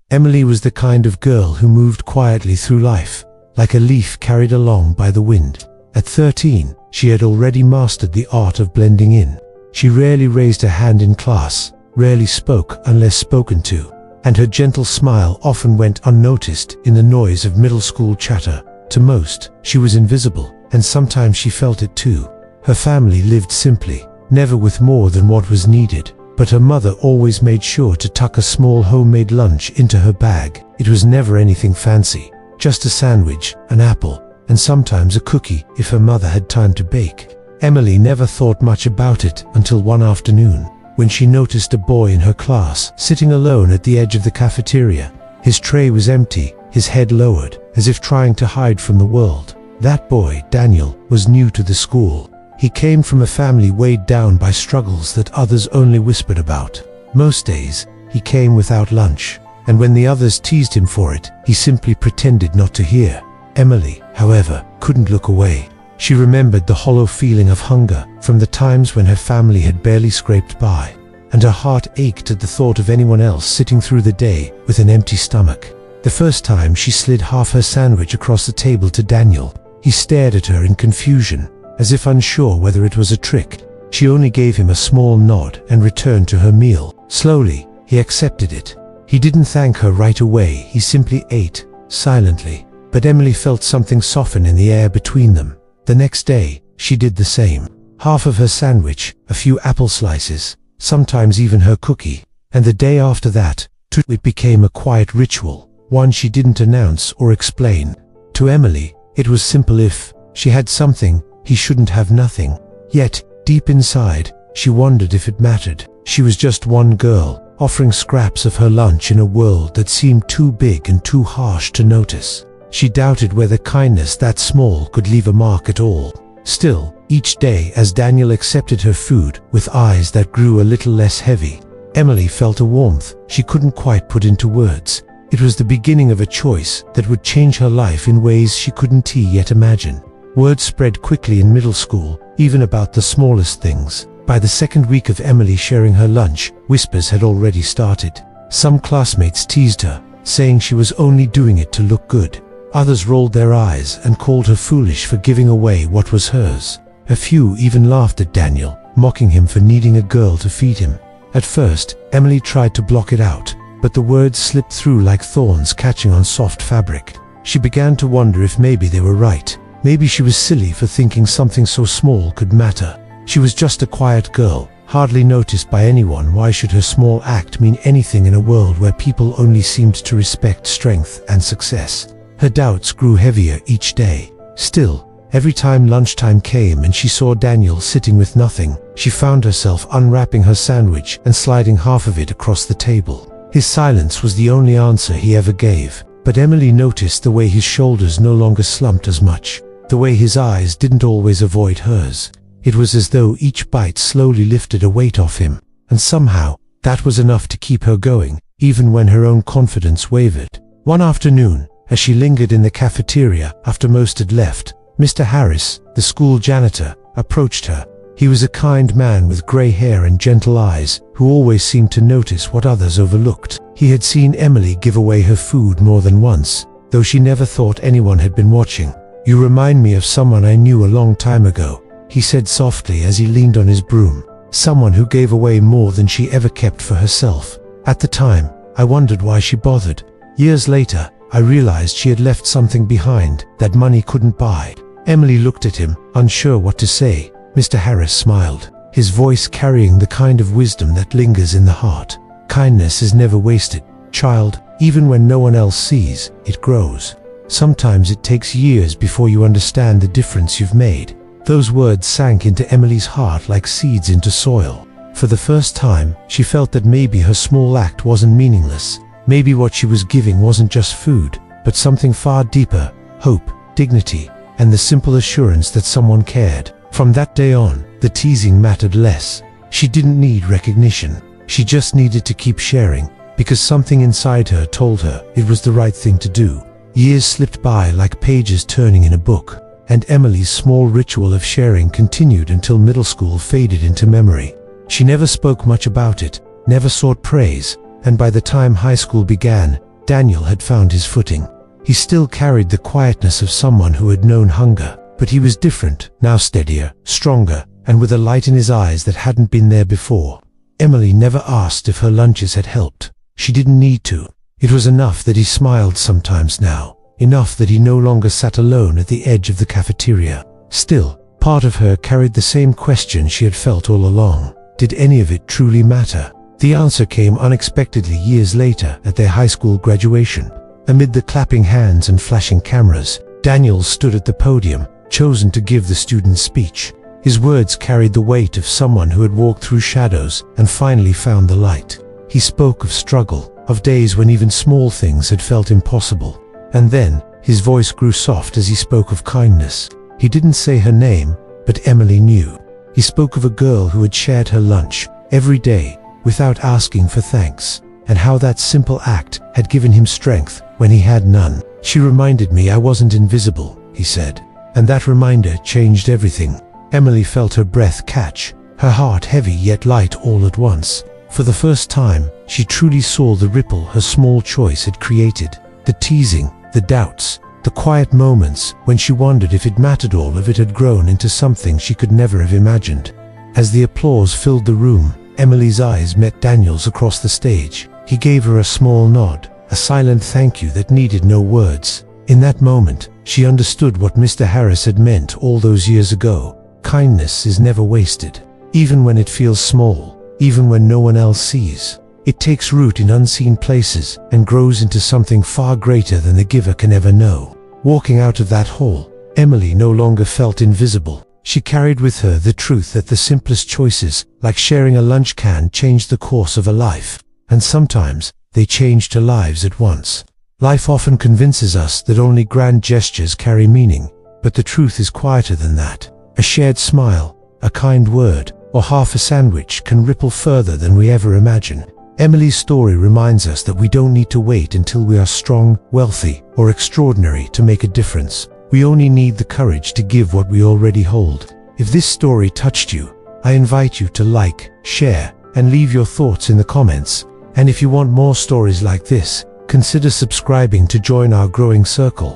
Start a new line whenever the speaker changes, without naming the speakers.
Emily was the kind of girl who moved quietly through life, like a leaf carried along by the wind. At 13, she had already mastered the art of blending in. She rarely raised her hand in class, rarely spoke unless spoken to, and her gentle smile often went unnoticed in the noise of middle school chatter. To most, she was invisible, and sometimes she felt it too. Her family lived simply, never with more than what was needed, but her mother always made sure to tuck a small homemade lunch into her bag. It was never anything fancy, just a sandwich, an apple, and sometimes a cookie if her mother had time to bake. Emily never thought much about it until one afternoon, when she noticed a boy in her class sitting alone at the edge of the cafeteria. His tray was empty, his head lowered, as if trying to hide from the world. That boy, Daniel, was new to the school. He came from a family weighed down by struggles that others only whispered about. Most days, he came without lunch, and when the others teased him for it, he simply pretended not to hear. Emily, however, couldn't look away. She remembered the hollow feeling of hunger from the times when her family had barely scraped by, and her heart ached at the thought of anyone else sitting through the day with an empty stomach. The first time she slid half her sandwich across the table to Daniel, he stared at her in confusion, as if unsure whether it was a trick. She only gave him a small nod and returned to her meal. Slowly, he accepted it. He didn't thank her right away, he simply ate, silently. But Emily felt something soften in the air between them. The next day, she did the same. Half of her sandwich, a few apple slices, sometimes even her cookie. And the day after that, it became a quiet ritual, one she didn't announce or explain. To Emily, it was simple. If she had something, he shouldn't have nothing. Yet, deep inside, she wondered if it mattered. She was just one girl, offering scraps of her lunch in a world that seemed too big and too harsh to notice. She doubted whether kindness that small could leave a mark at all. Still, each day as Daniel accepted her food with eyes that grew a little less heavy, Emily felt a warmth she couldn't quite put into words. It was the beginning of a choice that would change her life in ways she couldn't yet imagine. Word spread quickly in middle school, even about the smallest things. By the second week of Emily sharing her lunch, whispers had already started. Some classmates teased her, saying she was only doing it to look good. Others rolled their eyes and called her foolish for giving away what was hers. A few even laughed at Daniel, mocking him for needing a girl to feed him. At first, Emily tried to block it out, but the words slipped through like thorns catching on soft fabric. She began to wonder if maybe they were right. Maybe she was silly for thinking something so small could matter. She was just a quiet girl, hardly noticed by anyone. Why should her small act mean anything in a world where people only seemed to respect strength and success? Her doubts grew heavier each day. Still, every time lunchtime came and she saw Daniel sitting with nothing, she found herself unwrapping her sandwich and sliding half of it across the table. His silence was the only answer he ever gave, but Emily noticed the way his shoulders no longer slumped as much, the way his eyes didn't always avoid hers. It was as though each bite slowly lifted a weight off him, and somehow, that was enough to keep her going, even when her own confidence wavered. One afternoon, as she lingered in the cafeteria after most had left, Mr. Harris, the school janitor, approached her. He was a kind man with grey hair and gentle eyes, who always seemed to notice what others overlooked. He had seen Emily give away her food more than once, though she never thought anyone had been watching. "You remind me of someone I knew a long time ago," he said softly as he leaned on his broom. "Someone who gave away more than she ever kept for herself. At the time, I wondered why she bothered. Years later, I realized she had left something behind that money couldn't buy." Emily looked at him, unsure what to say. Mr. Harris smiled, his voice carrying the kind of wisdom that lingers in the heart. "Kindness is never wasted, child. Even when no one else sees, it grows. Sometimes it takes years before you understand the difference you've made." Those words sank into Emily's heart like seeds into soil. For the first time, she felt that maybe her small act wasn't meaningless. Maybe what she was giving wasn't just food, but something far deeper: hope, dignity, and the simple assurance that someone cared. From that day on, the teasing mattered less. She didn't need recognition. She just needed to keep sharing, because something inside her told her it was the right thing to do. Years slipped by like pages turning in a book, and Emily's small ritual of sharing continued until middle school faded into memory. She never spoke much about it, never sought praise, and by the time high school began, Daniel had found his footing. He still carried the quietness of someone who had known hunger, but he was different, now steadier, stronger, and with a light in his eyes that hadn't been there before. Emily never asked if her lunches had helped. She didn't need to. It was enough that he smiled sometimes now, enough that he no longer sat alone at the edge of the cafeteria. Still, part of her carried the same question she had felt all along. Did any of it truly matter? The answer came unexpectedly years later at their high school graduation. Amid the clapping hands and flashing cameras, Daniel stood at the podium, chosen to give the students' speech. His words carried the weight of someone who had walked through shadows and finally found the light. He spoke of struggle, of days when even small things had felt impossible. And then, his voice grew soft as he spoke of kindness. He didn't say her name, but Emily knew. He spoke of a girl who had shared her lunch every day without asking for thanks, and how that simple act had given him strength when he had none. She reminded me I wasn't invisible, he said, and that reminder changed everything. Emily felt her breath catch, her heart heavy yet light all at once. For the first time, she truly saw the ripple her small choice had created. The teasing, the doubts, the quiet moments when she wondered if it mattered. All of it had grown into something she could never have imagined. As the applause filled the room, Emily's eyes met Daniel's across the stage. He gave her a small nod, a silent thank you that needed no words. In that moment, she understood what Mr. Harris had meant all those years ago. Kindness is never wasted, even when it feels small, even when no one else sees. It takes root in unseen places and grows into something far greater than the giver can ever know. Walking out of that hall, Emily no longer felt invisible. She carried with her the truth that the simplest choices, like sharing a lunch can, changed the course of a life. And sometimes, they changed her lives at once. Life often convinces us that only grand gestures carry meaning, but the truth is quieter than that. A shared smile, a kind word, or half a sandwich can ripple further than we ever imagine. Emily's story reminds us that we don't need to wait until we are strong, wealthy, or extraordinary to make a difference. We only need the courage to give what we already hold. If this story touched you, I invite you to like, share, and leave your thoughts in the comments. And if you want more stories like this, consider subscribing to join our growing circle.